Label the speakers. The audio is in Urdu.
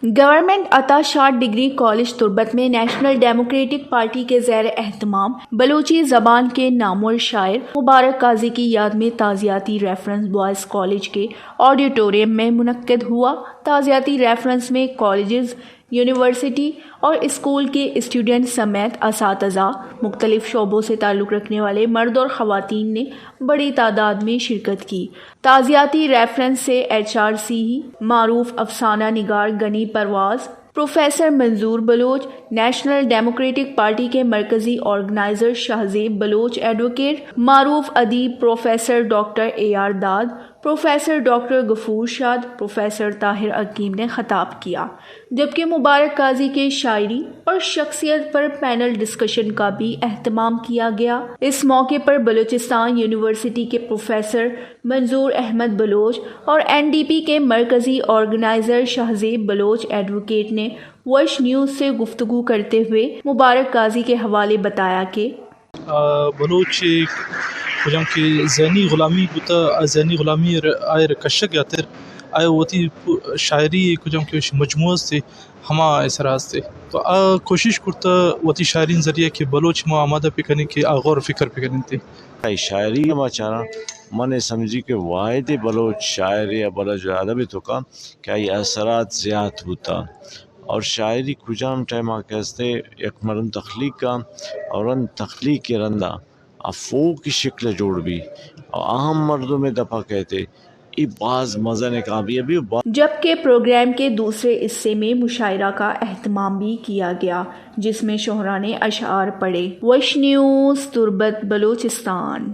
Speaker 1: گورنمنٹ عطا شاہ ڈگری کالج تربت میں نیشنل ڈیموکریٹک پارٹی کے زیر اہتمام بلوچی زبان کے نامور شاعر مبارک قاضی کی یاد میں تعزیتی ریفرنس بوائز کالج کے آڈیٹوریم میں منعقد ہوا۔ تعزیتی ریفرنس میں کالجز، یونیورسٹی اور اسکول کے اسٹوڈنٹ سمیت اساتذہ، مختلف شعبوں سے تعلق رکھنے والے مرد اور خواتین نے بڑی تعداد میں شرکت کی۔ تعزیتی ریفرنس سے HRC معروف افسانہ نگار غنی پرواز، پروفیسر منظور بلوچ، نیشنل ڈیموکریٹک پارٹی کے مرکزی آرگنائزر شہزیب بلوچ ایڈوکیٹ، معروف ادیب پروفیسر ڈاکٹر AR داد، پروفیسر ڈاکٹر غفور شاد، پروفیسر طاہر حکیم نے خطاب کیا، جبکہ مبارک قاضی کے شاعری اور شخصیت پر پینل ڈسکشن کا بھی اہتمام کیا گیا۔ اس موقع پر بلوچستان یونیورسٹی کے پروفیسر منظور احمد بلوچ اور NDP کے مرکزی آرگنائزر شہزیب بلوچ ایڈوکیٹ نے وش نیوز سے گفتگو کرتے ہوئے مبارک قاضی کے حوالے بتایا کہ
Speaker 2: بلوچ کجام کی ذہنی غلامی بوتا، ذہنی غلامی آئر کشک یاتر آئے وتی شاعری کجام کی مجموعہ سے ہما اثرات تھے، تو کوشش کرتا وتی شاعرین ذریعہ کہ بلوچ ما آمادہ پہ کرنے کے غور فکر پہ کرنے تھے۔
Speaker 3: شاعری ما چانا من سمجھی کہ واحد بلوچ شاعر یا بلوچ ادب تو کا کہ یہ اثرات زیادہ ہوتا، اور شاعری کجام ٹائم آکستے یک مرن تخلیق کا اور ان تخلیق کے رندہ افو کی شکل جوڑ بھی، اور اہم مردوں میں دفعہ کہتے یہ بعض مزہ نے کامیابی،
Speaker 1: جبکہ پروگرام کے دوسرے حصے میں مشاعرہ کا اہتمام بھی کیا گیا جس میں شعراء نے اشعار پڑھے۔ وش نیوز تربت بلوچستان۔